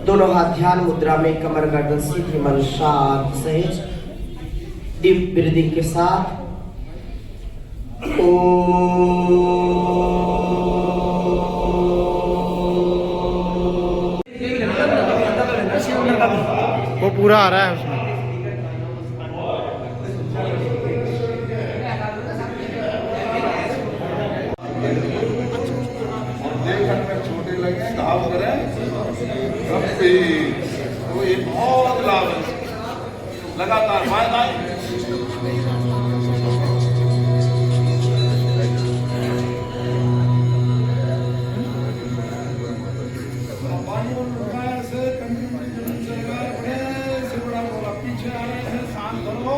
दोनों हाथ ध्यान मुद्रा में, कमर गर्दन सीधी, मन शांत सहज, डीप ब्रीदिंग के साथ वो पूरा आ रहा है उसमें। छोटे लगे घाव करें तो ये बहुत लाभ है लगातार फायदा। पीछे आ रहे हैं, सांस भरो,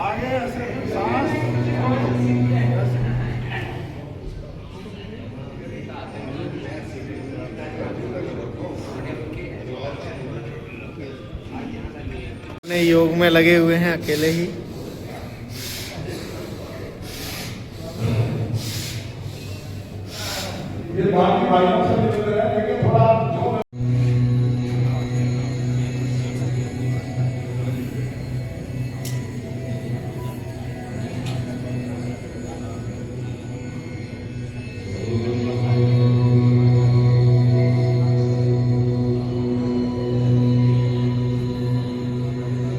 आगे ऐसे सांस। अपने योग में लगे हुए हैं अकेले ही। ये बाकी भाइयों से मिल रहे हैं, लेकिन थोड़ा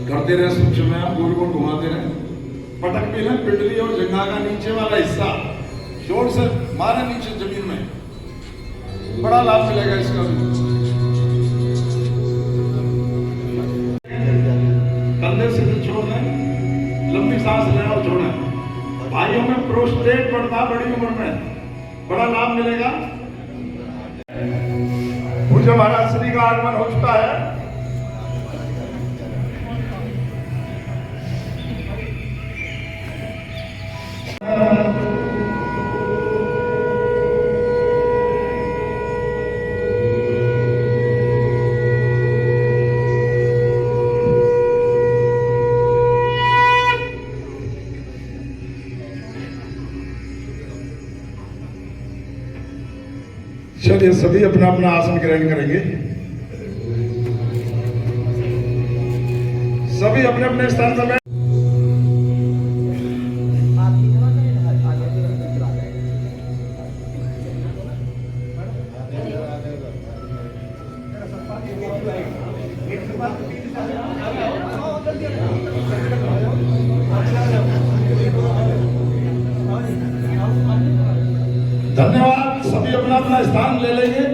करते रहे, सूक्ष्म में आप गोल गोल घुमाते रहे, पटक भी लें पिंडली और जंघा का नीचे वाला हिस्सा जोर से मारे नीचे जमीन में, बड़ा लाभ मिलेगा इसका भी। कंधे से छोड़ दें, लंबी सांस लें और छोड़ें। भाइयों में प्रोस्टेट बढ़ता बड़ी उम्र में, बड़ा लाभ मिलेगा। पूज्य महाराज श्री का आगमन हो चुका है। चलिए सभी अपना अपना आसन ग्रहण करेंगे। सभी अपने अपने स्थान पर बैठ। धन्यवाद। सभी अपना अपना स्थान ले लेंगे।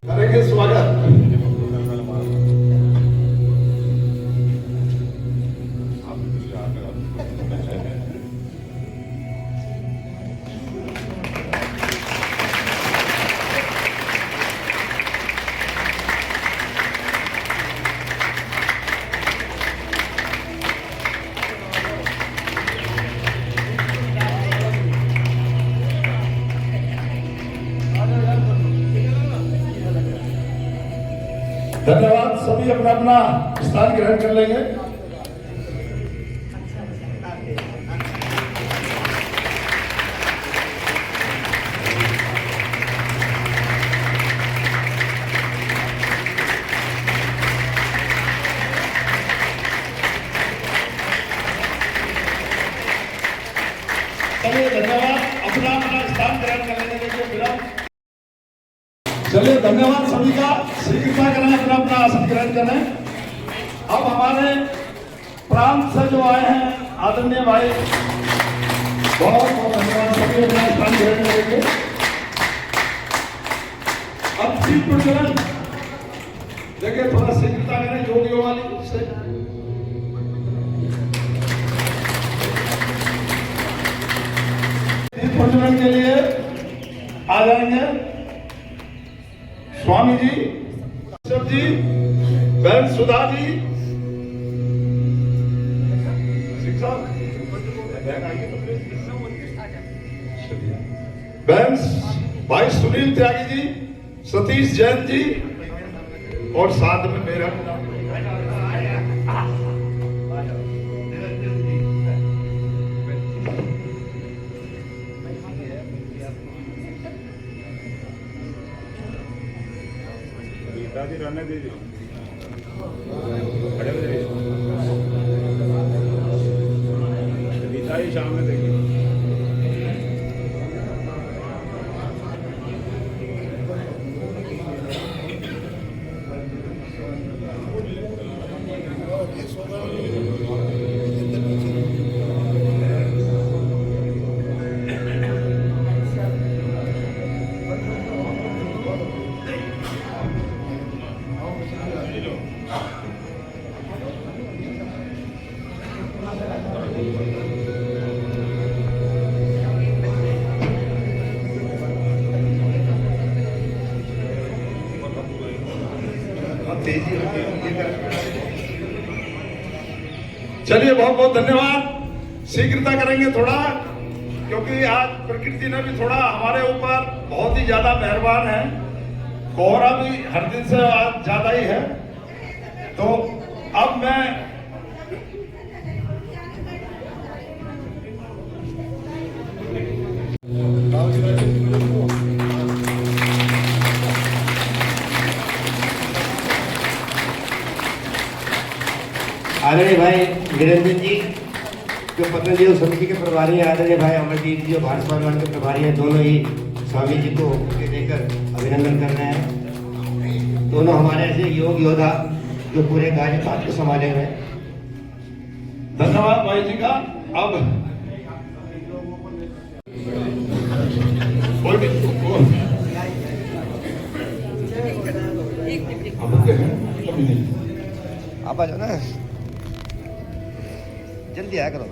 करेंगे स्वागत। धन्यवाद। सभी अपना अपना स्थान ग्रहण कर लेंगे। चलिए धन्यवाद। अपना अपना स्थान ग्रहण कर लेने के लिए विराम। चलिए धन्यवाद सभी का। श्री कृपा करें, अपना अपना आसन ग्रहण करें। अब हमारे प्रांत से जो आए हैं आदरणीय भाई, बहुत बहुत धन्यवाद। सभी अपना स्थान ग्रहण करेंगे। अब सीट पर चलें। देखिए थोड़ा शीघ्रता करें योगियों वाली से। भोजन के लिए आ जाएंगे स्वामी जी, शिव जी, बहन सुधा जी। ठीक साहब बहन भाई सुनील त्यागी जी, सतीश जैन जी और साथ में मेरा दादी रहने दीजिए गीता जी सामने देखिए चलिए बहुत बहुत धन्यवाद। शीघ्रता करेंगे थोड़ा, क्योंकि आज प्रकृति ने भी थोड़ा हमारे ऊपर बहुत ही ज्यादा मेहरबान है। कोहरा भी हर दिन से आज ज्यादा ही है। तो अब मैं आदरणीय भाई निरंजन जी जो पतंजलि समिति के प्रभारी हैं, आदरणीय भाई अमरजीत जी जो भारत स्वाभिमान के प्रभारी हैं, दोनों ही स्वामी जी को बुके देकर अभिनंदन कर रहे हैं। दोनों हमारे ऐसे योग योद्धा जो पूरे गाजीपुर को संभाले हुए हैं। धन्यवाद भाई जी का। अब आप आ जाओ ना, जल्दी आया करो।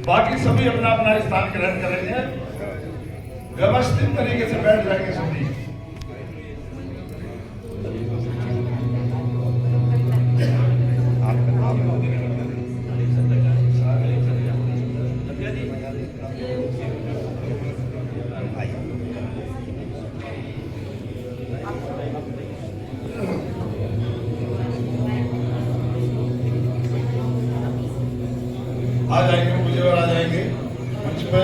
बाकी सभी अपना अपना स्थान ग्रहण करेंगे, व्यवस्थित तरीके से बैठ जाएंगे सभी। आ जाएंगे मुझे और आ जाएंगे मंच पे।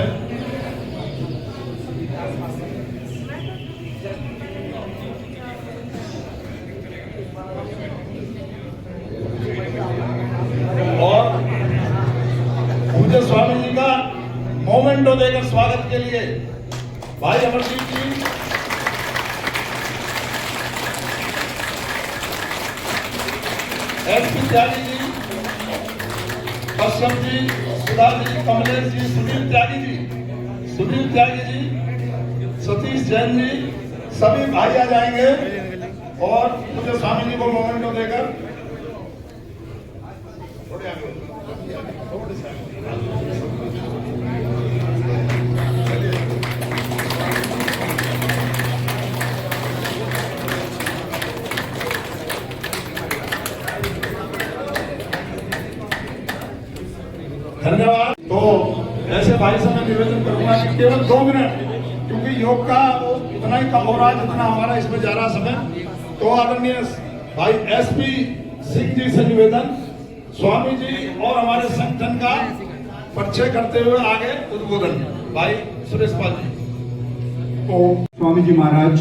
और पूज्य स्वामी जी का मोमेंटो देकर स्वागत के लिए भाई अमरजीत जी, एसपी त्यागी जी, कश्यप जी, सुधा जी, कमलेश जी, सुनील त्यागी जी, सतीश जैन जी, सभी भाई आ जाएंगे और मुझे स्वामी जी को मोमेंटो देकर थोड़े आगे धन्यवाद। तो ऐसे भाई से मैं निवेदन करूंगा कि केवल 2 मिनट, क्योंकि योग का वो इतना ही कम हो रहा है जितना हमारा इसमें जा रहा समय। तो आदरणीय भाई एसपी सिंह जी से निवेदन, स्वामी जी और हमारे संगठन का परिचय करते हुए आगे उद्बोधन भाई सुरेश पाल जी। स्वामी जी महाराज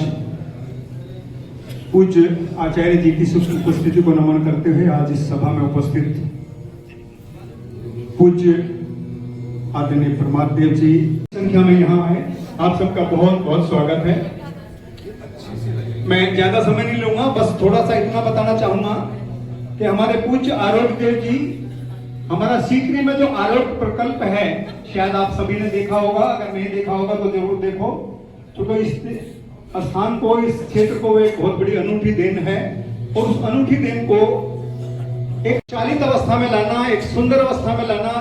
पूज्य आचार्य जी की सूक्ष्म उपस्थिति को नमन करते हुए आज इस सभा में उपस्थित पूज्य आदरणीय प्रमाद देव जी संख्या में यहाँ आए, आप सबका बहुत बहुत स्वागत है। मैं ज्यादा समय नहीं लूंगा, बस थोड़ा सा इतना बताना चाहूंगा कि हमारे पूज्य आरोग्य देव जी, हमारा सीकरी में जो आरोग्य प्रकल्प है, शायद आप सभी ने देखा होगा, अगर नहीं देखा होगा तो जरूर देखो। तो इस स्थान को, इस क्षेत्र को एक बहुत बड़ी अनूठी देन है और उस अनूठी देन को एक चालित अवस्था में लाना, एक सुंदर अवस्था में लाना,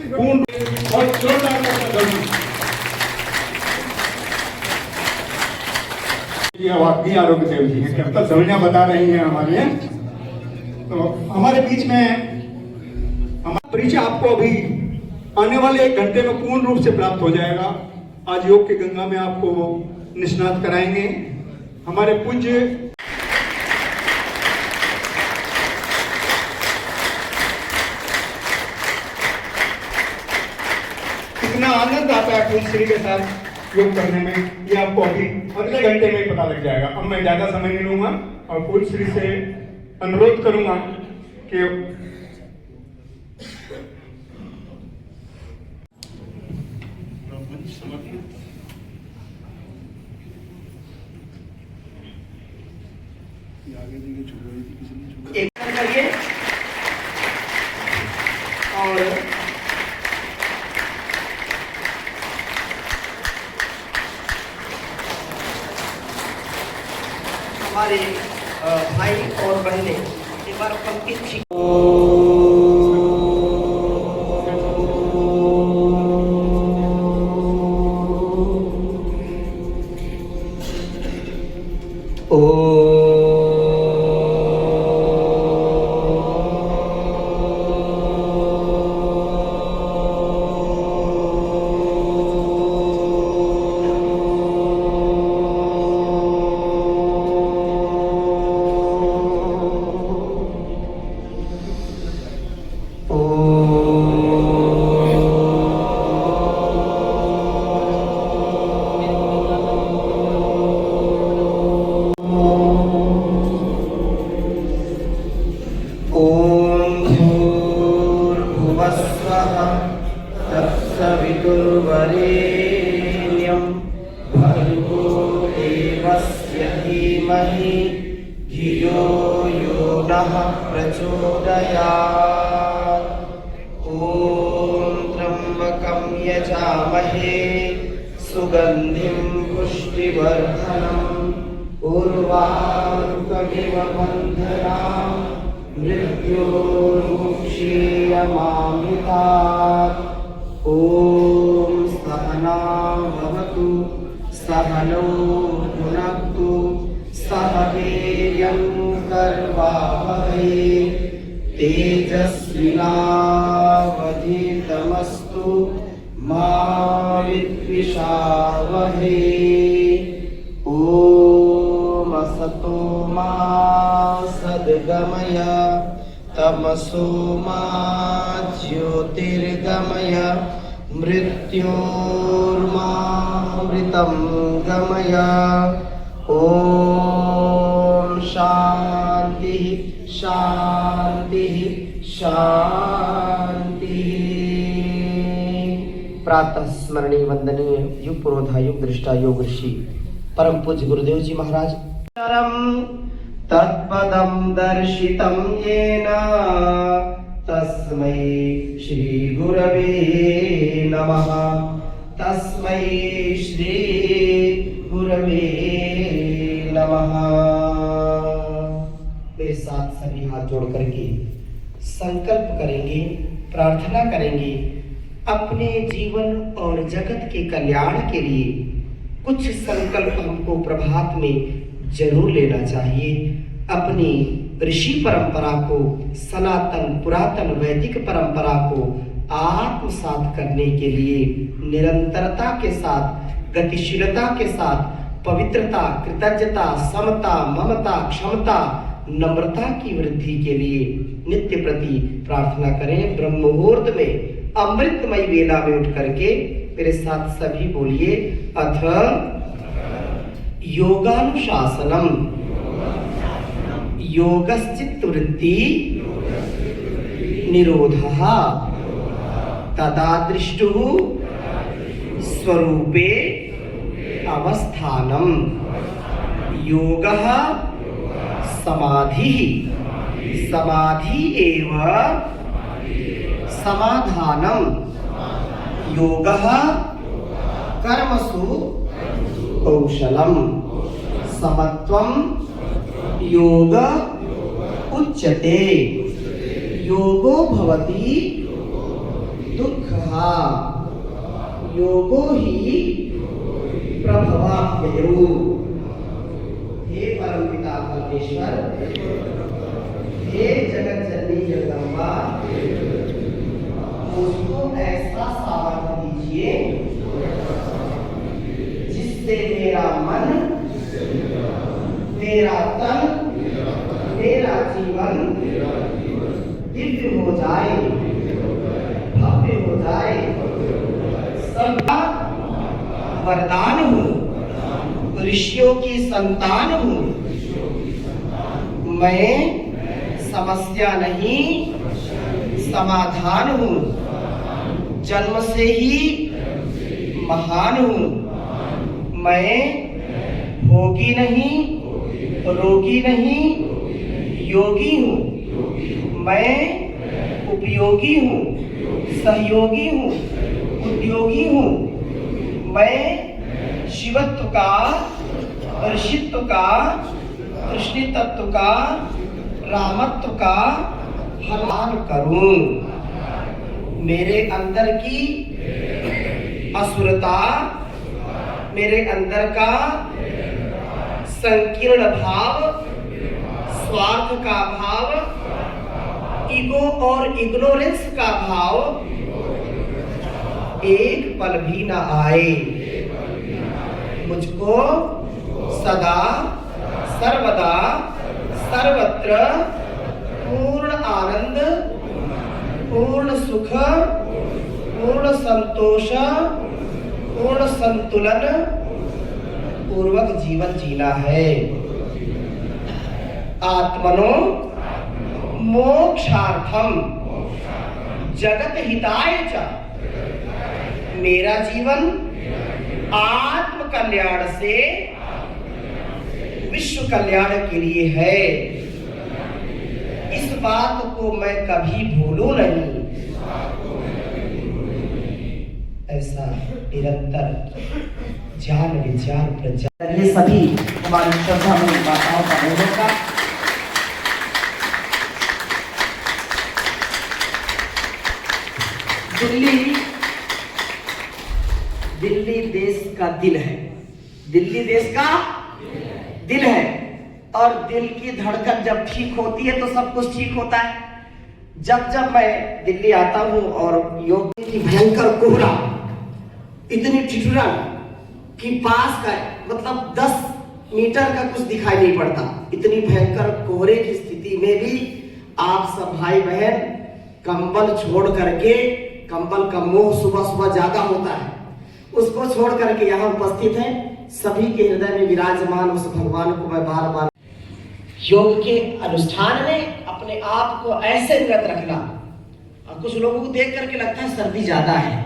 पूर्ण और जोरदार ये वाकई आरोग्य देव जी हैं, अब तक सवियां बता रही हैं हमारे लिए। तो हमारे बीच में हमारा परिचय आपको अभी आने वाले 1 घंटे में पूर्ण रूप से प्राप्त हो जाएगा। आज योग की गंगा में आपको निष्णात कराएंगे हमारे पूज्य। कितना आनंद आता है फूलश्री के साथ योग करने में, ये आपको अभी अगले घंटे में ही पता लग जाएगा। अब मैं ज्यादा समय नहीं लूंगा और फूलश्री से अनुरोध करूंगा कि एक करिए और हमारे भाई और बहनें एक बार पंक्ति तत्सवितुर्वरेण्यं भर्गो देवस्य धीमहि धियो यो नः प्रचोदयात्। ॐ त्र्यम्बकं यजामहे सुगन्धिं पुष्टिवर्धनम् उर्वारुकमिव बन्धनान् मृत्योर्मुक्षीयमामृतात्। ॐ सहना भवतु सहनौ भुनक्तु सह वीर्यं करवावहै तेजस्विनावधीतमस्तु मा विद्विषावहै। ॐ असतो मा सद्गमय तमसो मा ज्योतिर्गमय मृत्योर्मामृतं गमय। ॐ शान्तिः शान्तिः शान्तिः। प्रातः स्मरणीय वंदनीय युग पुरोधा युग दृष्टा योग ऋषि परम पूज्य गुरुदेव जी महाराज तत्पदं दर्शितं येन तस्मै श्री गुरवे नमः। तस्मै श्री गुरवे नमः। मेरे साथ सभी हाथ जोड़ करके संकल्प करेंगे, प्रार्थना करेंगे अपने जीवन और जगत के कल्याण के लिए। कुछ संकल्प हमको प्रभात में जरूर लेना चाहिए। अपनी ऋषि परंपरा को, सनातन पुरातन वैदिक परंपरा को आत्मसात करने के लिए निरंतरता के साथ, गतिशीलता के साथ, पवित्रता, कृतज्ञता, समता, ममता, क्षमता, नम्रता की वृद्धि के लिए नित्य प्रति प्रार्थना करें। ब्रह्म मुहूर्त में अमृतमय वेला में उठ करके मेरे साथ सभी बोलिए। अथ योगानुशासनम योगश्चित्तवृत्ति निरोधः तदादृष्टुः स्वरूपे अवस्थानम। योगः समाधिः समाधि एव समाधानम। योगः कर्मसु कौशलम समत्वम योग उच्यते। योगो भवति दुःखः योगो हि प्रभवाप्ययौ। कल्पेश्वर, हे जगत जननी जगदम्बा, मुझको ऐसा सामर्थ्य दीजिए जिससे मेरा मन, मेरा तन, मेरा जीवन दिव्य हो जाए, भव्य हो जाए, सबका वरदान हूँ, ऋषियों की संतान हूँ, मैं समस्या नहीं समाधान हूँ, जन्म से ही महान हूँ, मैं भोगी नहीं रोगी नहीं योगी हूँ, मैं उपयोगी हूँ, सहयोगी हूँ, उद्योगी हूँ, मैं शिवत्व का, ऋषित्व का, कृष्ण तत्व का, रामत्व का हनन करूं। मेरे अंदर की असुरता, मेरे अंदर का संकीर्ण भाव, स्वार्थ का भाव, ईगो और इग्नोरेंस का भाव एक पल भी न आए। मुझको सदा सर्वदा सर्वत्र पूर्ण आनंद, पूर्ण सुख, पूर्ण संतोष, पूर्ण संतुलन पूर्वक जीवन जीना है। आत्मनो मोक्षार्थम जगत हिताय च, मेरा जीवन आत्म कल्याण से विश्व कल्याण के लिए है। इस बात को मैं कभी भूलूं नहीं। ऐसा निरंतर ज्ञान विज्ञान प्रचार, ये सभी हमारी श्रद्धा में माताओं का बोलों का दिल्ली देश का दिल है। दिल्ली देश का दिल है और दिल की धड़कन जब ठीक होती है तो सब कुछ ठीक होता है। जब मैं दिल्ली आता हूँ और योग की भयंकर कोहरा, इतनी ठिठुरन कि पास का मतलब 10 मीटर का कुछ दिखाई नहीं पड़ता। इतनी भयंकर कोहरे की स्थिति में भी आप सब भाई बहन कंबल छोड़ करके, कंबल का मोह सुबह सुबह ज्यादा होता है, उसको छोड़ करके यहाँ उपस्थित हैं। सभी के हृदय में विराजमान उस भगवान को मैं बार बार योग के अनुष्ठान में अपने आप को ऐसे निरत रखना। और कुछ लोगों को देख करके लगता है सर्दी ज्यादा है,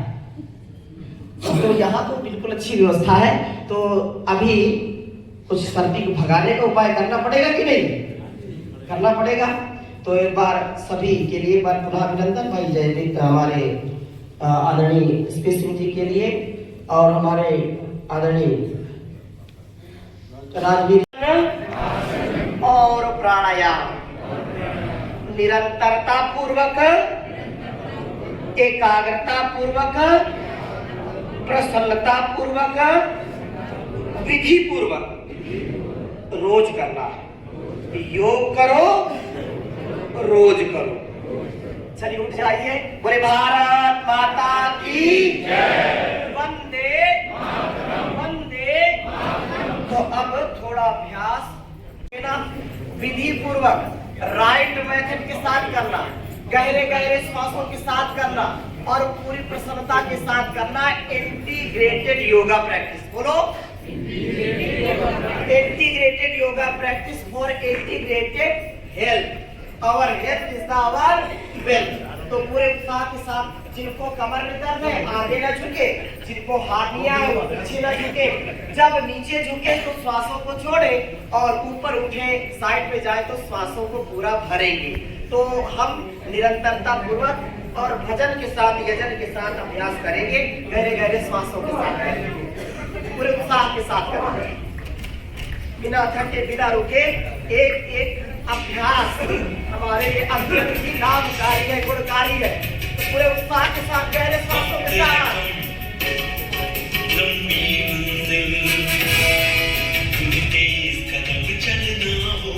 तो यहाँ तो बिल्कुल अच्छी व्यवस्था है। तो अभी कुछ सर्दी को भगाने का उपाय करना पड़ेगा कि नहीं? करना पड़ेगा। तो एक बार सभी के लिए एक बार पुनः अभिनंदन भाई जय हमारे आदरणीय स्पेस जी के लिए और हमारे आदरणीय राजवीर और प्राणायाम निरंतरता पूर्वक, एकाग्रता पूर्वक, प्रसन्नता पूर्वक, विधि पूर्वक रोज करना है। योग करो, रोज करो। चलिए उठ जाइए, बोले भारत माता की जय, वंदे वंदे। तो अब थोड़ा अभ्यास बिना विधि पूर्वक राइट मेथड के साथ करना, गहरे गहरे श्वासों के साथ करना और पूरी प्रसन्नता के साथ करना। इंटीग्रेटेड योगा प्रैक्टिस, बोलो integrated yoga practice for integrated health. Our health is our wealth. तो पूरे उत्साह के साथ, जिनको कमर में दर्द है आगे न झुके, जिनको हार्निया है वो पीछे न झुके। जब नीचे झुके तो श्वासों को छोड़े और ऊपर उठे, साइड पे जाए तो श्वासों को पूरा भरेंगे। तो हम निरंतरता पूर्वक और भजन के साथ, यजन के साथ अभ्यास करेंगे, गहरे गहरे श्वासों के साथ करेंगे, पूरे उत्साह के साथ करेंगे, बिना थके बिना रुके। एक एक अभ्यास हमारे लिए अत्यंत ही लाभकारी है, गुणकारी है। तो पूरे उत्साह के साथ, गहरे श्वासों के साथ। लंबी मंजिल तेज कदम चलना हो,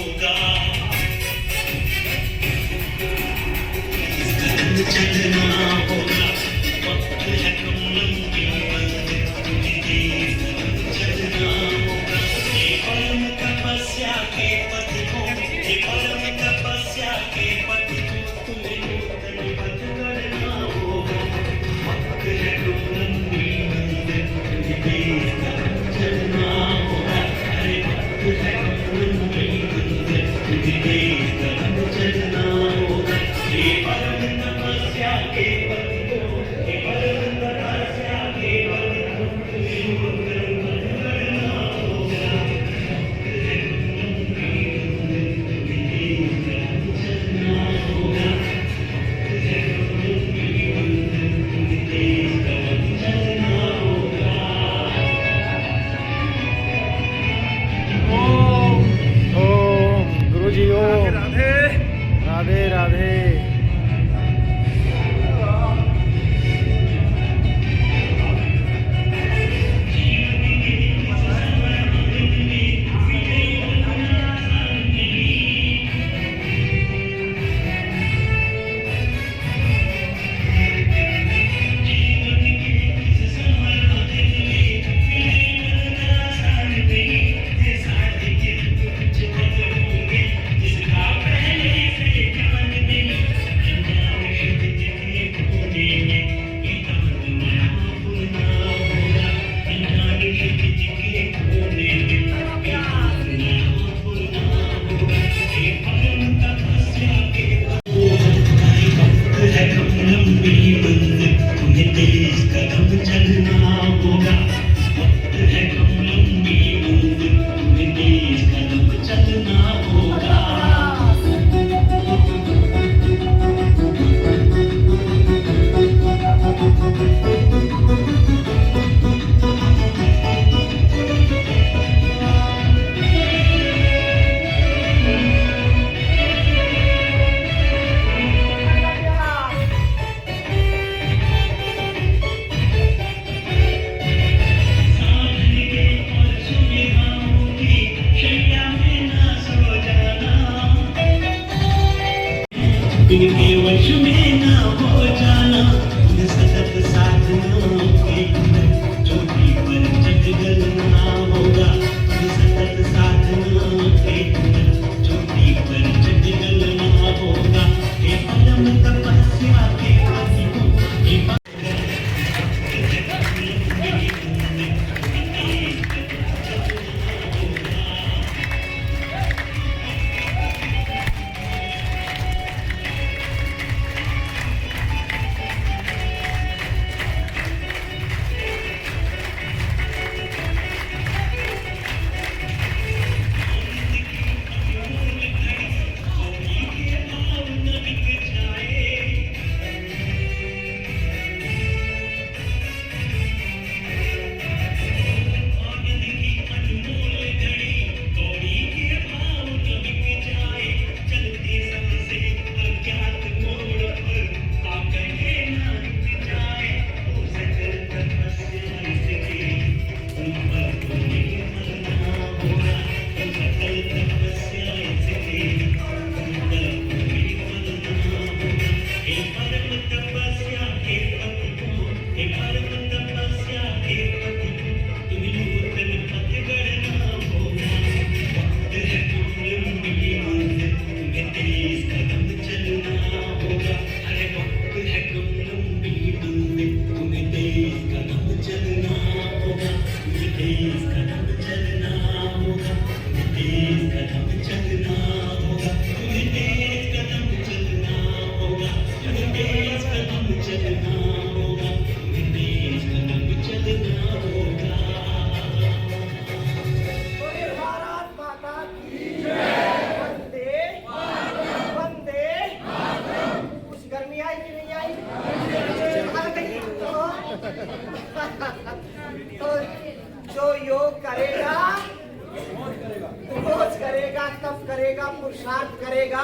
करेगा, पुरुषार्थ करेगा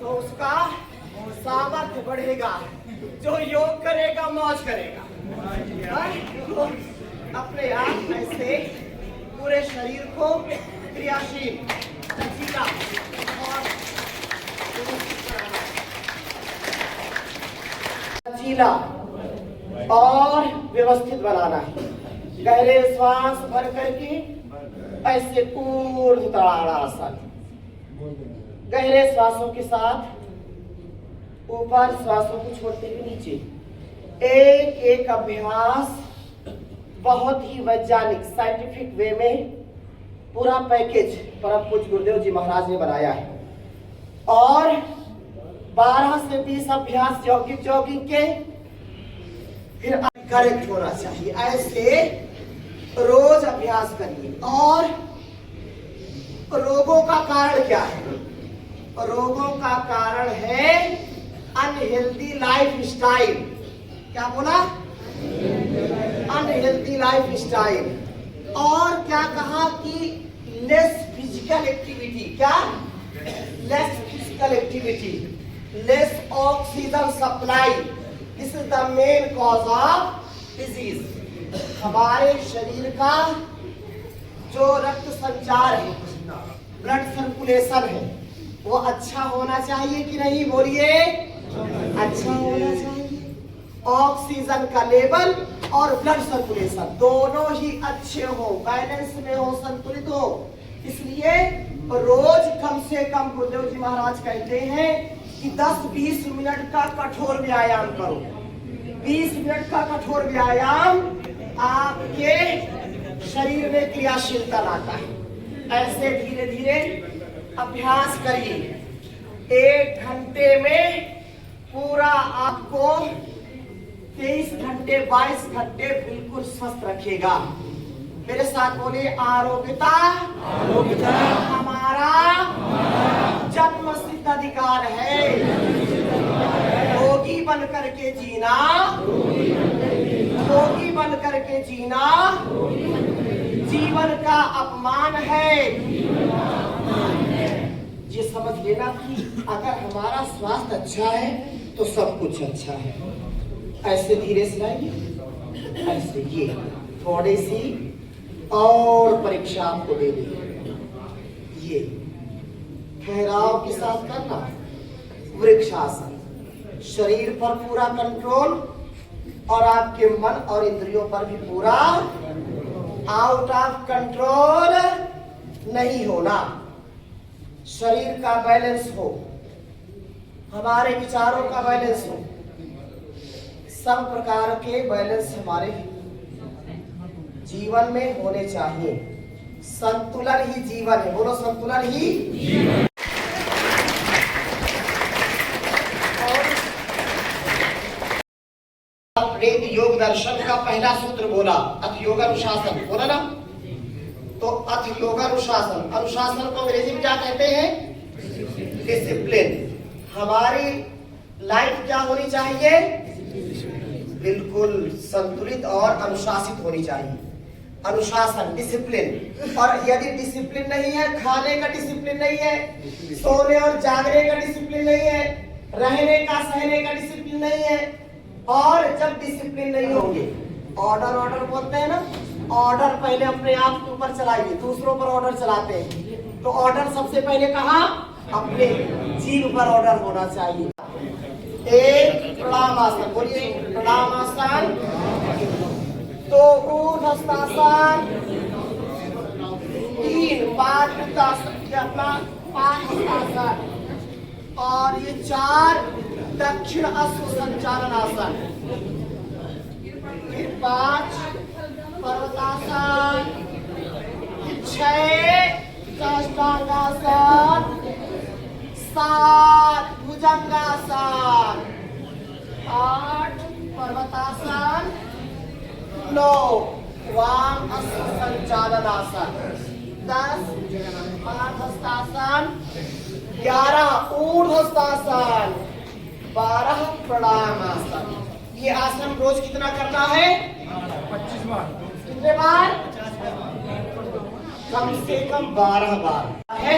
तो उसका सामर्थ्य बढ़ेगा। जो योग करेगा मौज करेगा। तो अपने आप ऐसे पूरे शरीर को क्रियाशील, लचीला और लचीला और व्यवस्थित बनाना है। गहरे श्वास भर करके ऐसे ऊर्ध्व ताड़ासन, गहरे श्वासों के साथ ऊपर, श्वासों को छोड़ते हुए नीचे। एक एक अभ्यास बहुत ही वैज्ञानिक साइंटिफिक वे में पूरा पैकेज परम पूज्य गुरुदेव जी महाराज ने बनाया है। और 12 से 20 अभ्यास जॉगिंग के, फिर करेक्ट होना चाहिए। ऐसे रोज अभ्यास करिए। और रोगों का कारण क्या है? रोगों का कारण है अनहेल्दी लाइफ स्टाइल। क्या बोला? Unhealthy life style. और क्या कहा कि लेस फिजिकल एक्टिविटी। क्या? Less physical activity, less oxygen supply. This is the main cause of disease. हमारे शरीर का जो रक्त संचार है, ब्लड सर्कुलेशन है, वो अच्छा होना चाहिए कि नहीं? बोलिए, अच्छा होना चाहिए। ऑक्सीजन का लेवल और ब्लड सर्कुलेशन दोनों ही अच्छे हो, बैलेंस में हो, संतुलित हो। इसलिए रोज कम से कम गुरुदेव जी महाराज कहते हैं कि 10-20 मिनट का कठोर व्यायाम करो। 20 मिनट का कठोर व्यायाम आपके शरीर में क्रियाशीलता लाता है। ऐसे धीरे धीरे अभ्यास करिए। 1 घंटे में पूरा आपको 23 घंटे 22 घंटे बिल्कुल स्वस्थ रखेगा। मेरे साथ बोले, आरोग्यता हमारा जन्म सिद्ध अधिकार है। रोगी बन करके जीना, रोगी बन करके जीना जीवन का अपमान है। ये समझ लेना कि अगर हमारा स्वास्थ्य अच्छा है तो सब कुछ अच्छा है। ऐसे धीरे से लाइए, ऐसे ये थोड़ी सी और परीक्षा आपको दे दी। ये ठहराव के साथ करना, वृक्षासन, शरीर पर पूरा कंट्रोल और आपके मन और इंद्रियों पर भी पूरा आउट ऑफ कंट्रोल नहीं होना। शरीर का बैलेंस हो, हमारे विचारों का बैलेंस हो, सब प्रकार के बैलेंस हमारे जीवन में होने चाहिए। संतुलन ही जीवन है। बोलो, संतुलन ही जीवन। वेद योग दर्शन का पहला सूत्र बोला, अथ योगानुशासन। बोला ना? तो अथ योगानुशासन, अनुशासन को अंग्रेजी में क्या कहते हैं? डिसिप्लिन। हमारी लाइफ क्या होनी चाहिए? बिल्कुल संतुलित और अनुशासित होनी चाहिए। अनुशासन, डिसिप्लिन। और यदि डिसिप्लिन नहीं है, खाने का डिसिप्लिन नहीं है, सोने और जागने का डिसिप्लिन नहीं है, रहने का सहने का डिसिप्लिन नहीं है, और जब डिसिप्लिन नहीं होंगे, ऑर्डर बोलते हैं ना, ऑर्डर पहले अपने आप के ऊपर चलाइए, दूसरों पर ऑर्डर चलाते हैं। तो ऑर्डर सबसे पहले कहाँ? अपने जीव पर ऑर्डर होना चाहिए। एक प्रणामासन, बोलिए प्रणामासन। तो ऊर्ध्वहस्तासन, 3 पादहस्तासन, और ये 4 दक्षिण अश्व संचालन आसन, फिर 5 पर्वतासन, 6 साष्टांगासन, 7 भुजंगासन, 8 पर्वतासन, 9 वाम अश्व संचालन आसन, 10 पादहस्तासन, 11 ऊर्ध्वहस्तासन, 12 प्रणामासन। ये आसन रोज कितना करना है? 25 बार। कितने बार? कम से कम 12 बार है।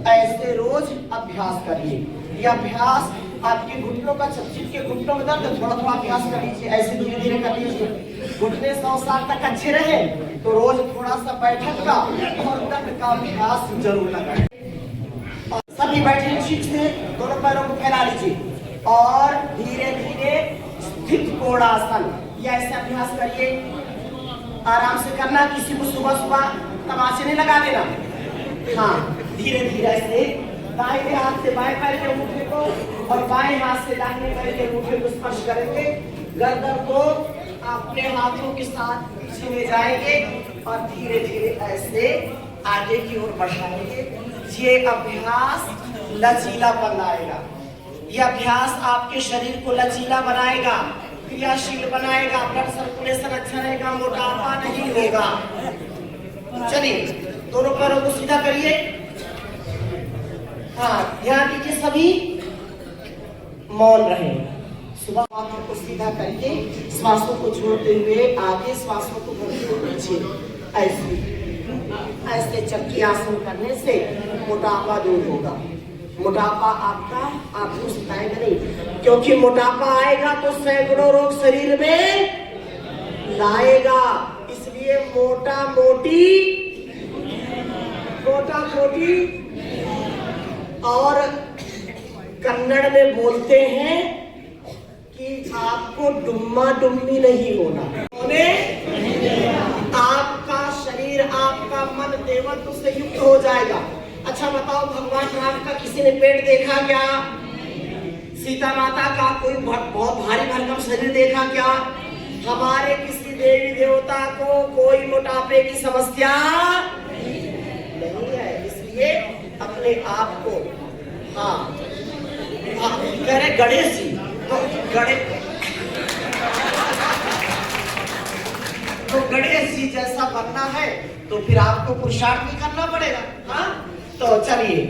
ऐसे रोज अभ्यास करिए। ये अभ्यास आपके घुटनों का, जिनके घुटनों में दर्द, थोड़ा थोड़ा अभ्यास कर लीजिए, ऐसे धीरे धीरे कर लीजिए। घुटने 100 साल तक अच्छे रहे तो रोज थोड़ा सा बैठक का और दंड का अभ्यास जरूर लगाएं। सभी बैठे ठीक से, दोनों पैरों को फैला लीजिए और धीरे धीरे स्थित कोणासन, ये ऐसे अभ्यास करिए। आराम से करना, किसी को सुबह सुबह तमाचे नहीं लगा देना। हाँ, धीरे धीरे से दाहिने हाथ से बाएं पैर के अंगूठे को और बाएं हाथ से दाहिने पैर के अंगूठे को स्पर्श करेंगे। गर्दन को अपने हाथों के साथ पीछे ले जाएंगे और धीरे धीरे ऐसे आगे की ओर बढ़ाएंगे। ये अभ्यास लचीलापन लाएगा। ये अभ्यास आपके शरीर को लचीला बनाएगा, क्रियाशील बनाएगा, ब्लड सर्कुलेशन अच्छा रहेगा, मोटापा नहीं होगा। चलिए, दोनों पैरों को सीधा करिए। हाँ, ध्यान दीजिए, सभी मौन रहे। सुबह हाथों को सीधा करके श्वासों को छोड़ते हुए आगे, श्वासों को बढ़ते हुए पीछे, ऐसे ऐसे चक्की आसन करने से मोटापा दूर होगा। मोटापा आपको सताएगा नहीं, क्योंकि मोटापा आएगा तो सैकड़ों रोग शरीर में लाएगा। इसलिए मोटा मोटी और कन्नड़ में बोलते हैं कि आपको डुम्मा डुम्मी नहीं होना। आपका शरीर, आपका मन देवत्व से युक्त हो जाएगा। अच्छा बताओ, भगवान राम का किसी ने पेट देखा क्या? सीता माता का कोई बहुत भारी भरकम शरीर देखा क्या? हमारे किसी देवी देवता को कोई मोटापे की समस्या नहीं है। इसलिए अपने आप को कह रहे गणेश जी, तो गणेश जी जैसा बनना है तो फिर आपको पुरुषार्थ भी करना पड़ेगा। हाँ, तो चलिए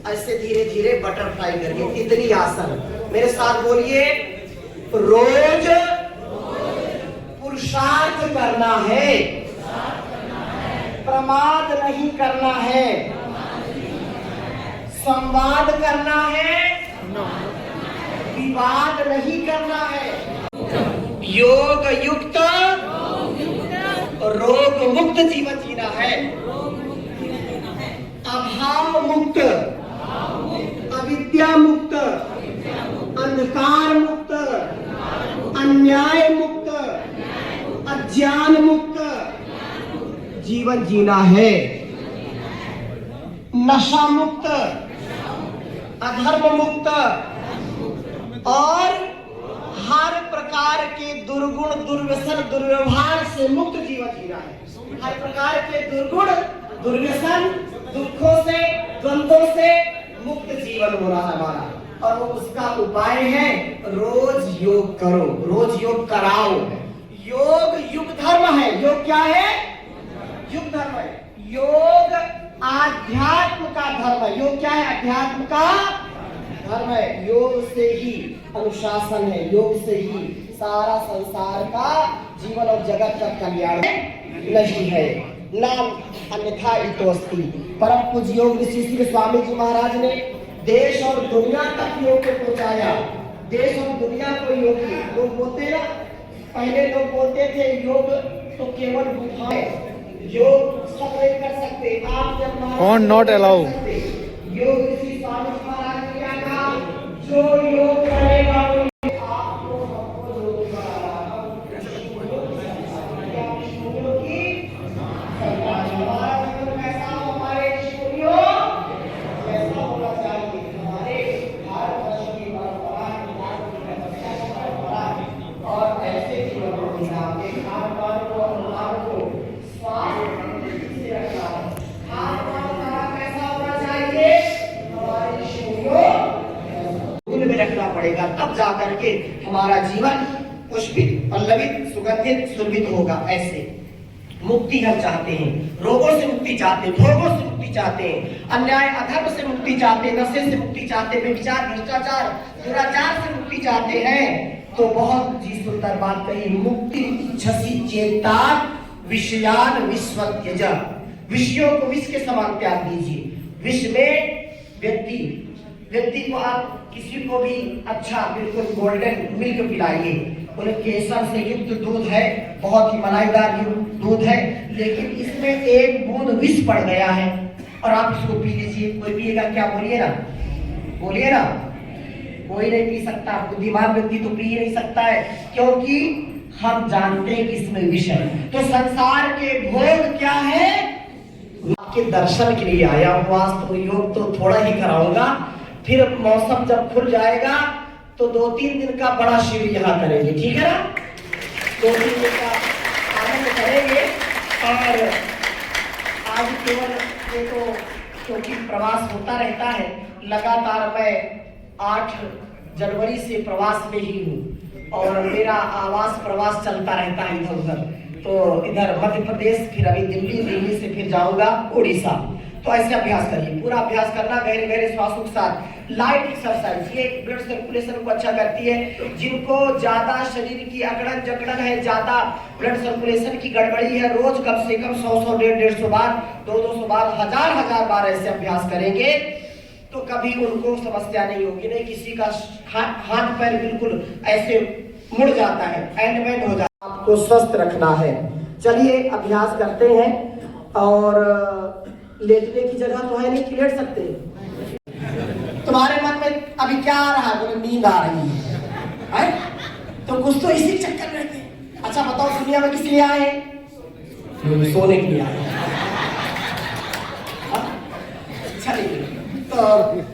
ऐसे धीरे धीरे बटरफ्लाई करिए, तितली आसन। मेरे साथ बोलिए, रोज पुरुषार्थ करना है, प्रमाद नहीं करना है, संवाद करना है, विवाद नहीं करना है, योग युक्त रोग मुक्त जीवन जीना है, अभाव मुक्त, अविद्या मुक्त, अंधकार मुक्त, अन्याय मुक्त, अज्ञान मुक्त जीवन जीना है, नशा मुक्त, अधर्म मुक्त और हर प्रकार के दुर्गुण, दुर्व्यसन, दुर्व्यवहार से मुक्त जीवन जीना है। हर प्रकार के दुर्गुण, दुर्व्यसन, दुखों से, द्वंद्वों से मुक्त जीवन हो रहा है हमारा। और वो उसका उपाय है, रोज योग करो, रोज योग कराओ। योग युग धर्म है। योग क्या है? युग धर्म है। योग आध्यात्म का धर्म है। योग क्या है? अध्यात्म का धर्म है। योग से ही अनुशासन है, योग से ही सारा संसार का जीवन और जगत का कल्याण नहीं है। नाम अन्यथा इतोस्ति। परम पूज्य योग ऋषि श्री स्वामी जी महाराज ने देश और दुनिया तक योग को पहुंचाया। देश और दुनिया को योग, लोग बोलते ना, पहले लोग बोलते थे योग तो केवल गुफा है, योग सब नहीं कर सकते। आप जब कौन नॉट अलाउ, योग ऋषि स्वामी जी महाराज ने क्या कहा? जो योग करेगा आपको सबको योग कराना। हमारा जीवन कैसा हो? हमारे ऋषियों कैसा होना चाहिए? हमारे भारतवर्ष की परंपरा और ऐसे जीवन को जीना, खान पान को, अनुहार को स्वास्थ्य से रखना है। खान पान हमारा कैसा होना चाहिए? हमारे ऋषियों में रखना पड़ेगा, तब जाकर के हमारा जीवन पुष्पित, पल्लवित, सुगंधित, सुरभित होगा। ऐसे मुक्ति हम चाहते हैं, रोगों से मुक्ति चाहते हैं, भोगों से मुक्ति चाहते हैं, अन्याय अधर्म से मुक्ति चाहते हैं, नशे से मुक्ति चाहते हैं, व्यभिचार, भ्रष्टाचार, दुराचार से मुक्ति चाहते हैं, तो बहुत जी सुंदर बात कही। मुक्ति इच्छसि चेता विषयान विश्व त्यज। विषयों को विष के समान त्याग दीजिए। विष में व्यक्ति को आप किसी को भी अच्छा बिल्कुल गोल्डन मिल्क पिलाइए, उन्हें केसर से युक्त दूध है, बहुत ही मलाईदार दूध है, लेकिन इसमें एक बूंद विष पड़ गया है और आप इसको पी लीजिए। कोई पिएगा क्या? बोलिए ना, बोलिए ना। कोई नहीं पी सकता, बुद्धिमान व्यक्ति तो पी ही नहीं सकता है, क्योंकि हम जानते हैं कि इसमें विष है। तो संसार के भोग क्या है? आपके दर्शन के लिए आया हूँ आज, तो योग तो थोड़ा ही कराऊंगा, फिर मौसम जब खुल जाएगा तो 2-3 दिन का बड़ा शिविर यहाँ करेंगे, ठीक है ना? 2-3 दिन का आनंद करेंगे। और आज केवल ये तो क्योंकि प्रवास होता रहता है, लगातार मैं 8 जनवरी से प्रवास में ही हूँ और मेरा आवास प्रवास चलता रहता है इधर उधर। तो इधर मध्य प्रदेश, फिर अभी दिल्ली से फिर जाऊंगा उड़ीसा। तो ऐसे अभ्यास करिए, पूरा अभ्यास करना, गहरे गहरे श्वासों के साथ। लाइट एक्सरसाइज ये ब्लड सर्कुलेशन को अच्छा करती है। जिनको ज्यादा शरीर की अकड़न जकड़न है, ज्यादा ब्लड सर्कुलेशन की गड़बड़ी है, रोज कम से कम 100 150 बार, 200 बार, 1000 बार ऐसे अभ्यास करेंगे तो कभी उनको समस्या नहीं होगी। नहीं किसी का हाथ पैर बिल्कुल ऐसे मुड़ जाता है, एंडमेंट हो जाता है। आपको स्वस्थ रखना है। चलिए अभ्यास करते हैं। और लेटने की जगह तो है नहीं कि लेट सकते। तुम्हारे मन में अभी क्या आ रहा है? बोले नींद आ रही है, तो कुछ तो इसी चक्कर में रहते। अच्छा बताओ, दुनिया में किस लिए आए? सोने के लिए आए। चलिए तो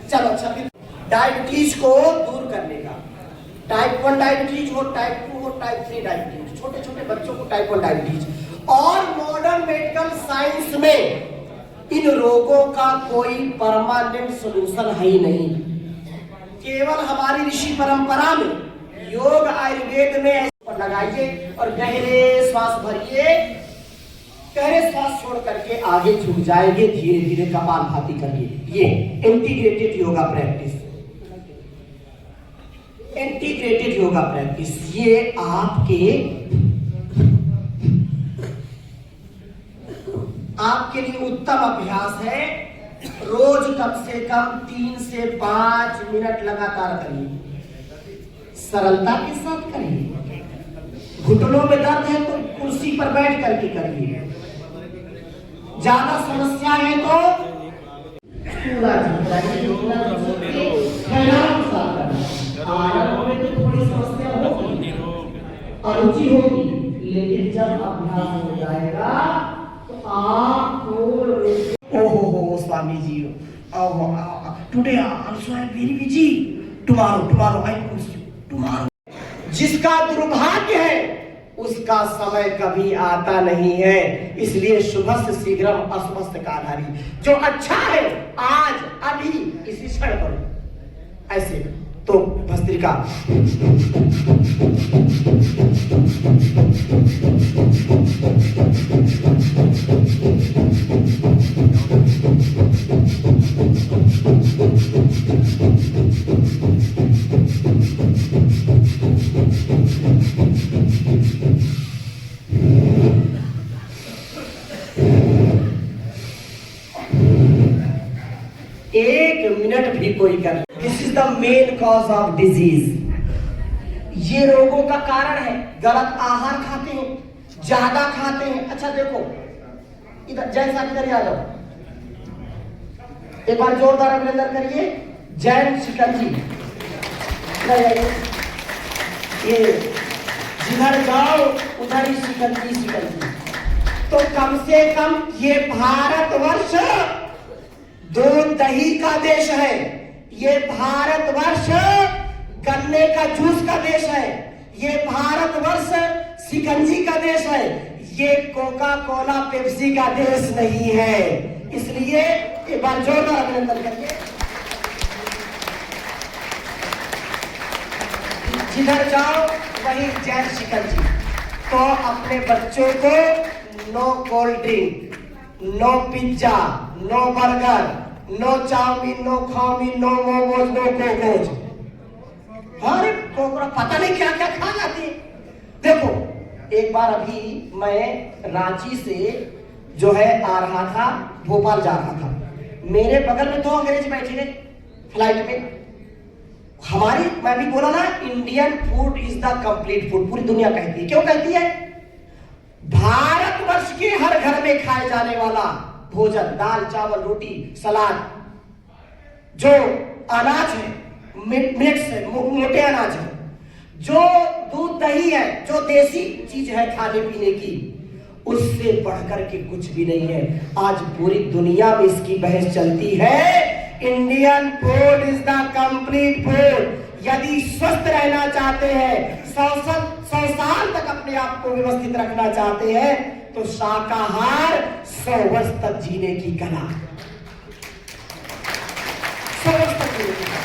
चलो अच्छा, फिर डायबिटीज को दूर करने का, टाइप 1 डायबिटीज हो, टाइप 2 हो, टाइप 3 डायबिटीज, छोटे छोटे बच्चों को टाइप 1 डायबिटीज। और मॉडर्न मेडिकल साइंस में इन रोगों का कोई परमानेंट सॉल्यूशन है ही नहीं। केवल हमारी ऋषि परंपरा में, योग आयुर्वेद में ऐसे लगाइए और गहरे श्वास भरिए, गहरे श्वास छोड़ करके आगे झुक जाएंगे, धीरे धीरे कपालभाति करिए। ये integrated yoga practice, integrated yoga practice, ये आपके लिए उत्तम अभ्यास है। रोज कम से कम 3 से 5 मिनट लगातार करिए, सरलता के साथ करिए। घुटनों में दर्द है तो कुर्सी पर बैठ करके करिए, ज्यादा समस्या है तो आरंभ में तो थोड़ी समस्या होगी, अरुचि होगी, लेकिन जब अभ्यास हो जाएगा तो आप ओहो Swami ji, today also I am very busy, tomorrow I tomorrow. जिसका दुर्भाग्य है उसका समय कभी आता नहीं है, इसलिए शुभस्य शीघ्रम अशुभस्य काधारी। जो अच्छा है आज अभी इसी क्षण करो। ऐसे तो भस्त्रिका, एक मिनट भी कोई कर। This is the main cause of disease. ये रोगों का कारण है। गलत आहार खाते हैं, ज्यादा खाते हैं। अच्छा देखो इधर, जैसा इधर आ जाओ, एक बार जोरदार अभिनंदन करिए। जैन शिकंजी, ये जिधर जाओ उधर ही शिकंजी। तो कम से कम ये भारतवर्ष दूध दही का देश है, ये भारतवर्ष गन्ने का जूस का देश है, ये भारतवर्ष शिकंजी का देश है, ये कोका कोला पेप्सी का देश नहीं है। इसलिए एक बार जोरदार अभिनंदन करिए। जिधर जाओ वही जैन शिकंजी। तो अपने बच्चों को no cold drink, no pizza, no burger, no chowmein, no खाउमीन, नो मोमोज, नो कोकोज। अरे कोकरा पता नहीं क्या क्या खा जाती है। देखो एक बार अभी मैं रांची से जो है आ रहा था, भोपाल जा रहा था, मेरे बगल में 2 अंग्रेज बैठे थे फ्लाइट में। हमारी, मैं भी बोला ना, Indian food is the complete food, पूरी दुनिया कहती है। क्यों कहती है? भारतवर्ष के हर घर में खाए जाने वाला भोजन, दाल चावल रोटी सलाद, जो अनाज है मिलेट्स है, मोटे अनाज है, जो दूध दही है, जो देसी चीज है खाने पीने की, उससे बढ़कर के कुछ भी नहीं है। आज पूरी दुनिया में इसकी बहस चलती है। Indian food is the complete food. यदि स्वस्थ रहना चाहते हैं, 100 साल तक अपने आप को व्यवस्थित रखना चाहते हैं, तो शाकाहार 100 वर्ष तक जीने की कला, 100 वर्ष तक जीने की कला।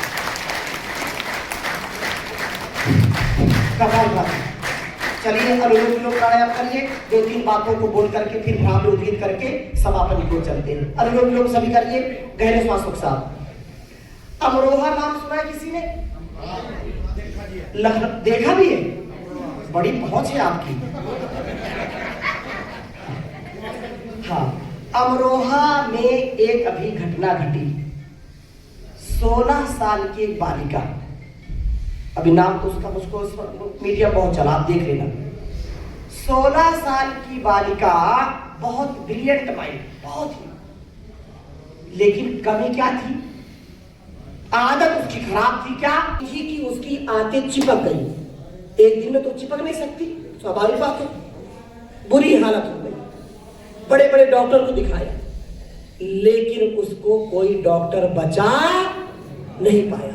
कमाल बात। चलिए अनुलोम विलोम प्राणायाम करिए, 2-3 बातों को बोल करके फिर भ्रामरी उद्गीत करके समापन की ओर चलते हैं। अनुलोम विलोम सभी करिए, गहरे श्वासों के साथ। अमरोहा नाम सुना है किसी ने? देखा भी है? बड़ी पहुंच है आपकी। हाँ, अमरोहा में एक अभी घटना घटी। 16 साल की एक बालिका, अभी नाम तो उसका मुझको मीडिया बहुत चला, आप देख लेना। 16 साल की बालिका, बहुत ब्रिलियंट माइंड, बहुत ही, लेकिन कमी क्या थी? आदत उसकी खराब थी। क्या थी? कि उसकी आंखें चिपक गई। एक दिन में तो चिपक नहीं सकती, स्वाभाविक बात है। बुरी हालत हो गई, बड़े बड़े डॉक्टर को दिखाया, लेकिन उसको कोई डॉक्टर बचा नहीं पाया।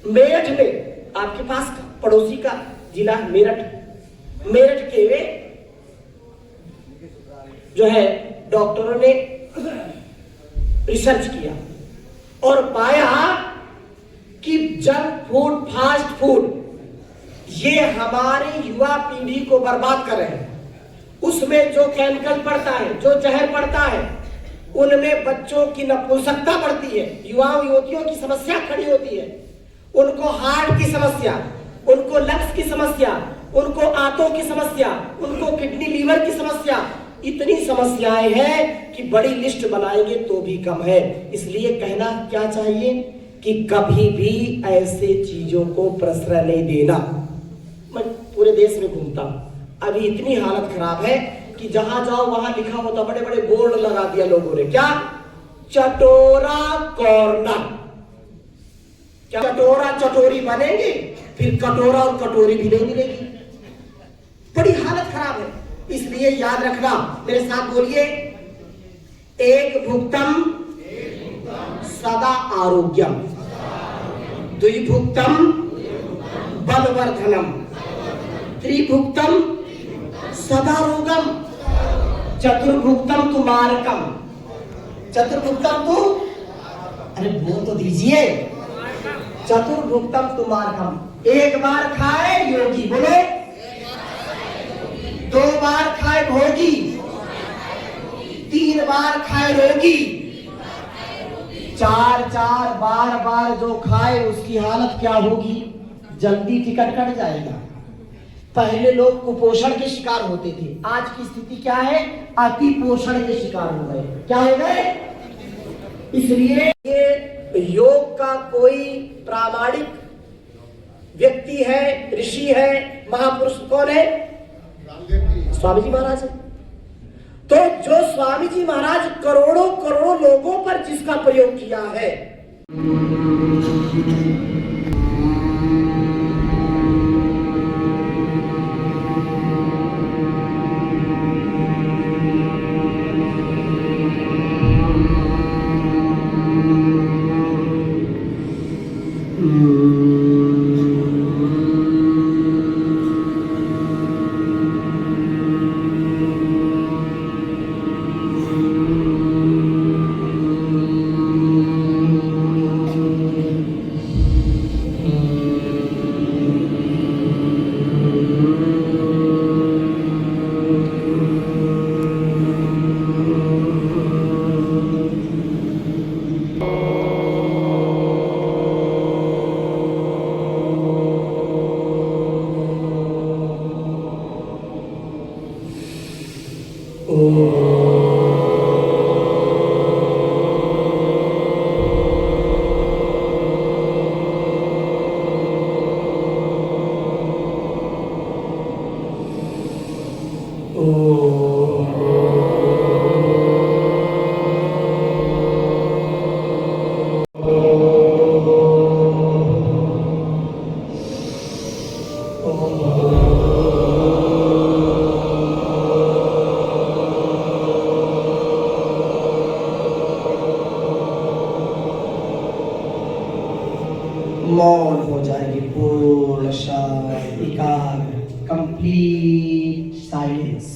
मेरठ में, आपके पास पड़ोसी का जिला मेरठ, मेरठ के जो है डॉक्टरों ने रिसर्च किया और पाया कि जंक फूड, फास्ट फूड, ये हमारी युवा पीढ़ी को बर्बाद कर रहे हैं। उसमें जो केमिकल पड़ता है, जो जहर पड़ता है, उनमें बच्चों की नपुंसकता बढ़ती है, युवाओं युवतियों की समस्या खड़ी होती है। उनको हार्ट की समस्या, उनको लंग्स की समस्या, उनको आंतों की समस्या, उनको किडनी लीवर की समस्या, इतनी समस्याएं हैं कि बड़ी लिस्ट बनाएंगे तो भी कम है। इसलिए कहना क्या चाहिए कि कभी भी ऐसे चीजों को प्रश्रय नहीं देना। मैं पूरे देश में घूमता हूं, अभी इतनी हालत खराब है कि जहां जाओ वहां लिखा होता, बड़े बड़े बोर्ड लगा दिया लोगों ने, क्या? चटोरा कॉर्नर। क्या चटोरा चटोरी बनेंगे, फिर कटोरा और कटोरी भी नहीं मिलेगी। बड़ी हालत खराब है। इसलिए याद रखना, मेरे साथ बोलिए, एक भुक्तम सदा आरोग्यम, द्विभुक्तम बलवर्धनम, त्रिभुक्तम सदा रोगम, चतुर्भुक्तम तु मारकम। चतुर्भुक्तम तु, अरे बोल तो दीजिए, चतुर्भुक्तम तु मारकम। एक बार खाए योगी, बोले, 2 बार खाए भोगी, 3 बार खाए रोगी, 4 बार जो खाए उसकी हालत क्या होगी? जल्दी टिकट कट जाएगा। पहले लोग कुपोषण के शिकार होते थे, आज की स्थिति क्या है? अति पोषण के शिकार हो गए। क्या हो गए? इसलिए ये योग का कोई प्रामाणिक व्यक्ति है, ऋषि है, महापुरुष कौन है? स्वामी जी महाराज है। तो जो स्वामी जी महाराज करोड़ों करोड़ों लोगों पर जिसका प्रयोग किया है, मौन हो जाएगी, पूर्ण शांति, एकाग्र, complete silence,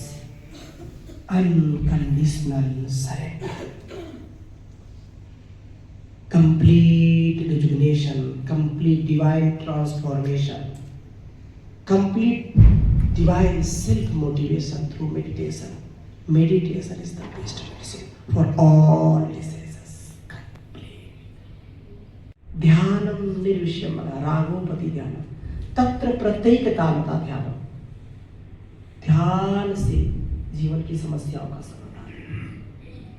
unconditional surrender, complete rejuvenation, complete divine transformation, complete divine self motivation through meditation. Meditation is the best medicine for all diseases. ध्यानम निर्विषयम रागोपति ध्यानम तत्र प्रत्येक कालता ध्यानम। ध्यान से जीवन की समस्याओं का समाधान।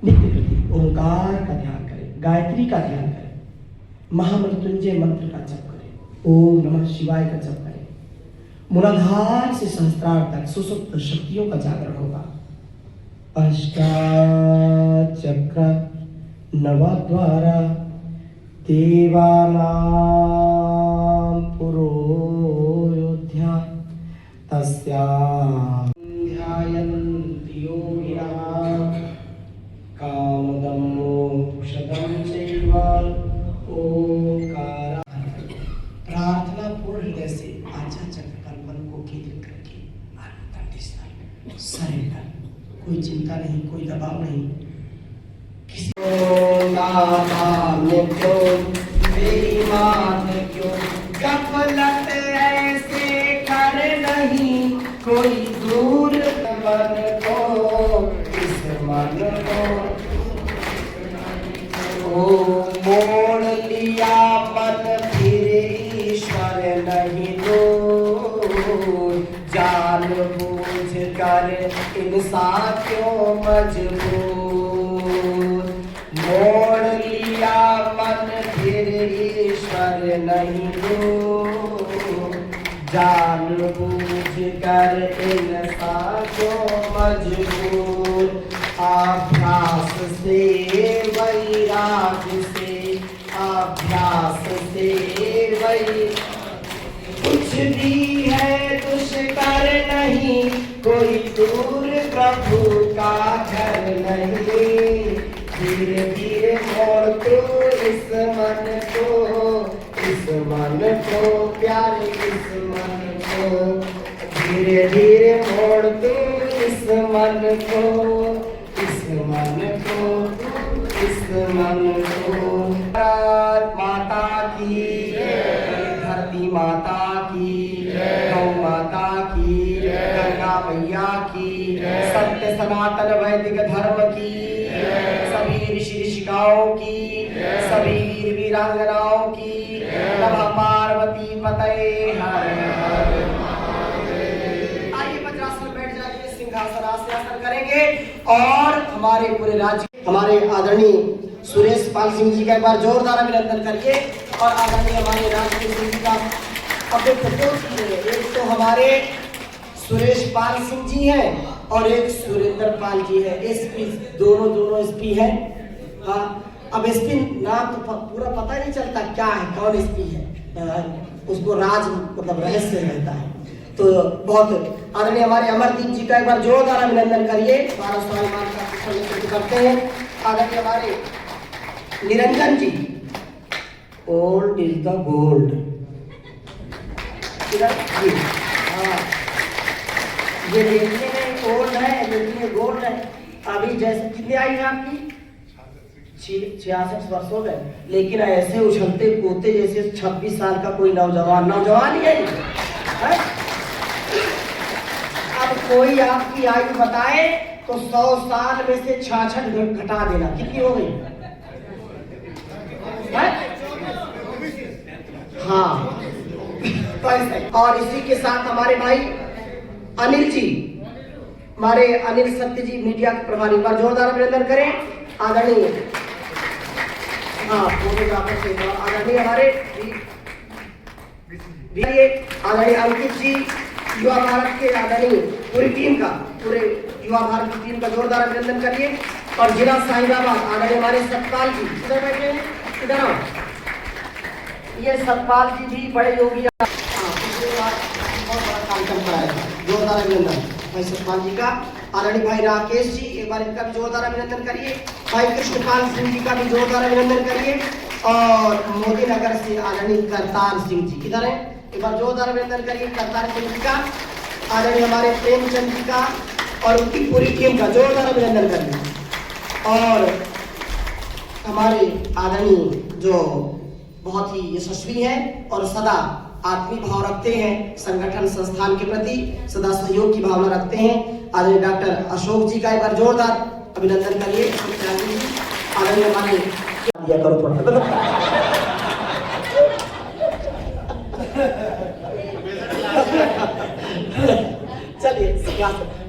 नित्य प्रति ओंकार का ध्यान करें, गायत्री का ध्यान करें, महामृत्युंजय मंत्र का जप करें, ओम नमः शिवाय का जप करें। मूलाधार से सहस्त्रार तक सुसुप्त शक्तियों का जागरण होगा। अष्टाचक्र नवद्वारा देवानां पुरोयोध्या तस्यां ध्यायन्ति योगिनः कामदं मोक्षदं चैव ओंकार। प्रार्थना पूर्ण हृदय से आजा चक्र पर मन को केंद्रित करके अनकंडीशनल सरेंडर, कोई चिंता नहीं, कोई दबाव नहीं, किसी क्यों गफलत ऐसे कर नहीं, कोई दूर मन को इस मन को मोड़ लिया मन फिर ईश्वर नहीं दूर, जान बूझ कर इंसान क्यों मजबूर, मोड़ लिया मन फिर ईश्वर नहीं दूर, जान बूझ कर इंसान क्यों मजबूर, अभ्यास से वैराग से, अभ्यास से वही कुछ भी है दुष्कर नहीं, कोई दूर प्रभु का घर नहीं, धीरे धीरे मोड़ तो इस मन को, इस मन को प्यारे इस मन को, धीरे धीरे मोड़ तो इस मन को, इस मन को, इस मन को। माता की धरती माता की, गौ माता की, गंगा मैया की, सत्य सनातन वैदिक धर्म की, सभी ऋषि ऋषिकाओं की, सभी वीर वीरांगनाओं की, नमः पार्वती पतये हर हर। आइए वज्रासन बैठ जाइए, सिंहासन आसन करेंगे और हमारे पूरे राज्य, हमारे आदरणीय सुरेश पाल सिंह जी का एक बार जोरदार अभिनंदन करिए। और आदरणीय हमारे राज्य सिंह जी का अब देखो दो चीजें, एक तो हमारे सुरेश पाल सिंह जी हैं और एक सुरेंद्र पाल जी है, एसपी, दोनों एसपी हैं। हाँ, अब एसपी नाम तो पूरा पता नहीं चलता क्या है, कौन एसपी है, उसको राज मतलब रहस्य रहता है। तो बहुत आदरणीय हमारे अमरदीप जी का एक बार जोरदार अभिनंदन करिए, भारत स्वाभिमान का करते हैं। आदरणीय हमारे निरंजन जी, ओल्ड इज द गोल्ड, हाँ, ये देखने में ओल्ड है, देखने में गोल्ड है। अभी जैसे कितने आई है आपकी 66 वर्ष हो गए, लेकिन ऐसे उछलते कूदते जैसे 26 साल का कोई नौजवान ही है। अब कोई आपकी आयु बताए तो 100 साल में से 66 घटा देना, कितनी हो गई? हाँ, और इसी के साथ हमारे भाई अनिल जी, हमारे अनिल सत्य जी मीडिया के प्रभारी, पर जोरदार अभिनंदन करें। आदरणीय फोटोग्राफर से आदरणीय हमारे आदरणीय अंकित जी, युवा भारत के आदरणीय पूरी टीम का, पूरे युवा भारत की टीम का जोरदार अभिनंदन करिए। और जिला साहिबाबाद आदरणीय हमारे सतपाल जी, इधर बैठे हैं, इधर आओ। ये सतपाल जी भी बड़े योगी, बहुत बड़ा कार्यक्रम कराया था, जोरदार अभिनंदन भाई सतपाल जी का। आदरणीय भाई राकेश जी, एक बार इनका भी जोरदार अभिनंदन करिए। भाई कृष्णपाल सिंह जी का भी जोरदार अभिनंदन करिए। और मोदी नगर से आदरणीय करतार सिंह जी, किधर है? एक बार जोरदार अभिनंदन करिए करतार सिंह जी का, आदरणीय हमारे प्रेमचंद जी का और उनकी पूरी टीम का जोरदार अभिनंदन करिए। और हमारे आदरणीय जो बहुत ही यशस्वी हैं और सदा आत्मीय भाव रखते हैं, संगठन संस्थान के प्रति सदा सहयोग की भावना रखते हैं, आदरणीय डॉक्टर अशोक जी का एक बार जोरदार अभिनंदन करिए। आदरणीय हमारे दिया करो थोड़ा चलिए।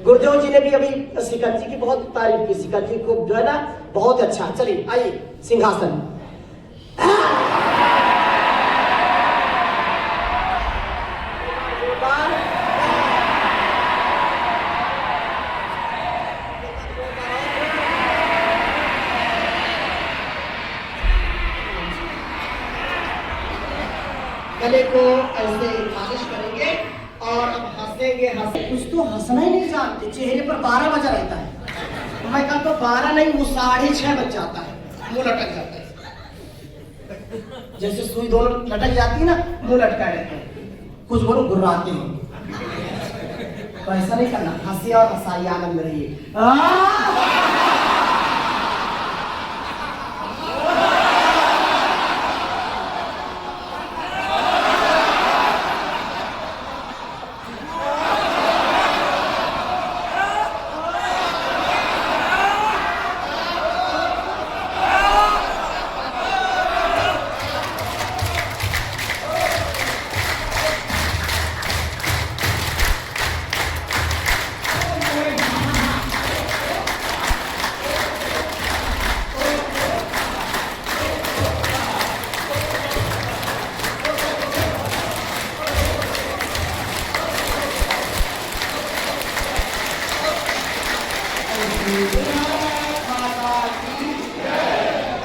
गुरुदेव जी ने भी अभी शिखर जी की बहुत तारीफ की, शिखर जी को जो है ना बहुत अच्छा। चलिए आइए सिंहासन। गले को ऐसे मालिश करेंगे और अब हंसेंगे। कुछ तो हंसना ही नहीं जानते, चेहरे पर 12 बजा रहता है। मैं कहता तो 12 नहीं, वो 6:30 बज जाता है, मुंह लटक जाता है। जैसे सुई दोनों लटक जाती है ना, मुंह लटका रहता है। कुछ बोलो गुर्राते हैं, तो ऐसा नहीं करना, हंसी और हंसाई आनंद में रहिए।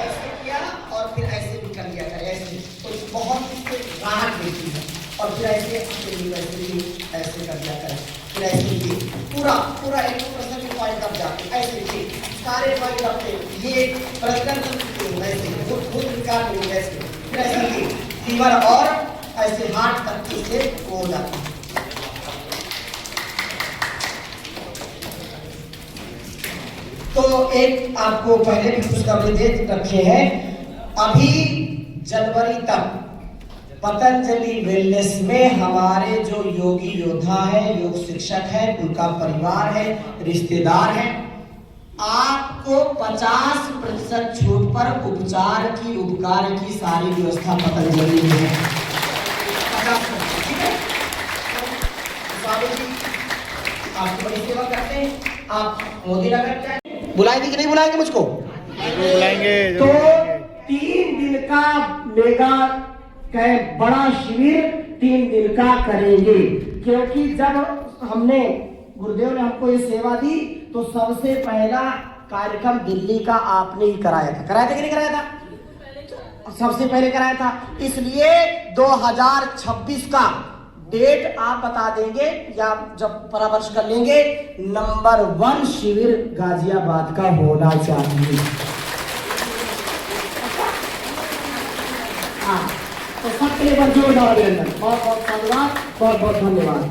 ऐसे किया और फिर ऐसे भी कर लिया करें, ऐसे कुछ बहुत इससे राहत मिलती है। और फिर ऐसे वैसे भी ऐसे कर लिया करें, फिर ऐसे भी पूरा 100% पॉइंट अप जाते, ऐसे भी सारे पॉइंट अपने ये प्रकरण वैसे खुद विकार नहीं, ऐसे फिर ऐसे भी फीवर और ऐसे हार्ट तक से हो जाता है। तो एक आपको पहले भी खुशखबरी दे रखे हैं, अभी जनवरी तक पतंजलि वेलनेस में हमारे जो योगी योद्धा है, योग शिक्षक है, उनका परिवार है, रिश्तेदार है, आपको 50% छूट पर उपचार की उपकार की सारी व्यवस्था पतंजलि में है। 50%, ठीक है? स्वामी जी आपकी बड़ी सेवा करते हैं, आप मोदी नगर बुलाएंगे कि नहीं बुलाएंगे मुझको? बुलाएंगे। तो 3 दिन का मेगा कैंप, बड़ा शिविर 3 दिन का करेंगे, क्योंकि जब हमने गुरुदेव ने हमको ये सेवा दी तो सबसे पहला कार्यक्रम दिल्ली का आपने ही कराया था कि नहीं कराया था? सबसे पहले कराया था। इसलिए 2026 का डेट आप बता देंगे या जब परामर्श कर लेंगे, नंबर 1 शिविर गाजियाबाद का होना चाहिए। हाँ, तो सबके लिए जोरदार अभिनंदन, बहुत बहुत धन्यवाद, बहुत बहुत धन्यवाद।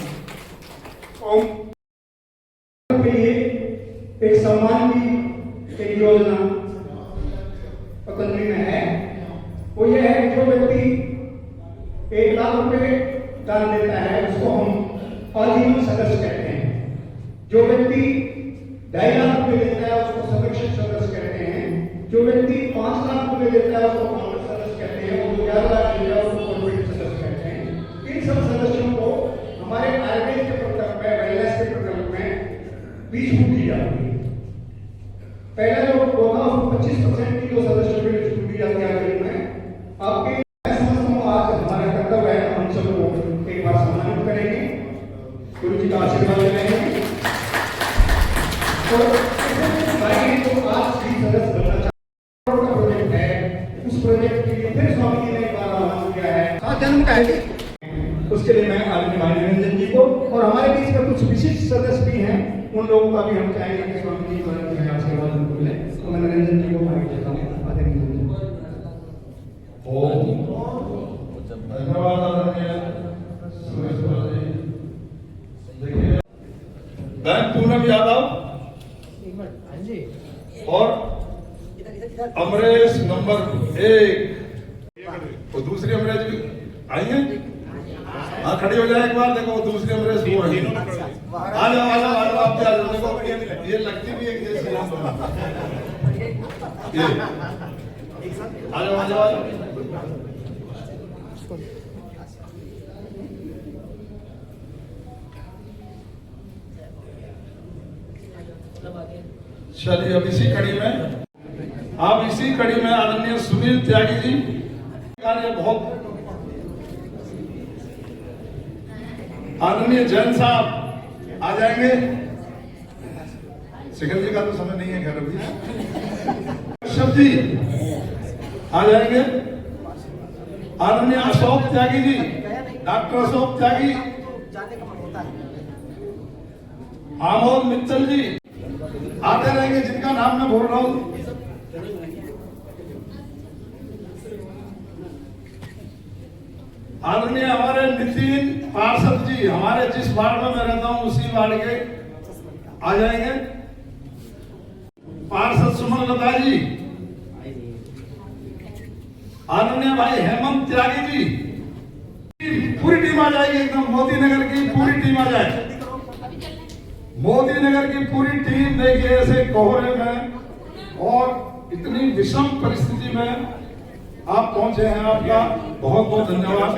एक सम्मान की एक योजना पतंजलि में है, वो ये है जो व्यक्ति 1 लाख रुपए दान देता है उसको हम आजीवन सदस्य कहते हैं। जो व्यक्ति 2.5 लाख रुपए देता है उसको संरक्षक सदस्य कहते हैं। जो व्यक्ति 5 लाख रुपए देता है उसको कांग्रेस सदस्य कहते हैं। और जो 11 लाख देता है उसको कॉर्पोरेट सदस्य कहते हैं। इन सब सदस्यों को हमारे आयुर्वेद के प्रकल्प में, वेलनेस के प्रकल्प में 20 छूट दी जाती है। पहला जो होगा उसको 25% की जो सदस्यों के लिए छूट दी जाती है आयुर्वेद में। आपके आज हमारा कर्तव्य है, हम सबको एक बार सम्मानित करेंगे, गुरु जी का आशीर्वाद लेंगे। तो आज भी सदस्य बनना चाहते हैं, प्रोजेक्ट है, उस प्रोजेक्ट के लिए फिर स्वामी जी ने एक बार आह्वान किया है, 7 जन्म का है। उसके लिए मैं आदरणीय भाई निरंजन जी को और हमारे बीच में कुछ विशिष्ट सदस्य भी हैं, उन लोगों का भी हम चाहेंगे कि स्वामी जी का आशीर्वाद उनको मिले। तो मैं निरंजन जी को भाई देता हूँ, आदरणीय निरंजन। वैभव यादव और अमरेश नंबर 1। वो दूसरी अमरेश भी आई है। हाँ खड़ी हो जाए एक बार। देखो वो दूसरी अमरेश वो है। आ जाओ आप भी आ जाओ। देखो ये लगती भी है कि जैसे ये आ जाओ। चलिए अब इसी कड़ी में आदरणीय सुनील त्यागी जी कार्य बहुत आदरणीय जैन साहब आ जाएंगे। शिखर जी का तो समय नहीं है खैर अभी। कश्यप जी आ जाएंगे। आदरणीय अशोक त्यागी जी, डॉक्टर अशोक त्यागी, आमोद मित्तल जी आते रहेंगे जिनका नाम मैं बोल रहा हूं। आदरणीय हमारे नितिन पार्षद जी, हमारे जिस वार्ड में मैं रहता हूं उसी वार्ड के आ जाएंगे। पार्षद सुमन लता जी, आदरणीय भाई हेमंत त्यागी जी, पूरी टीम आ जाएगी। एकदम मोदी नगर की पूरी टीम आ जाए। मोदी नगर की पूरी टीम देखिए ऐसे कोहरे में और इतनी विषम परिस्थिति में आप पहुंचे हैं। आपका बहुत बहुत धन्यवाद।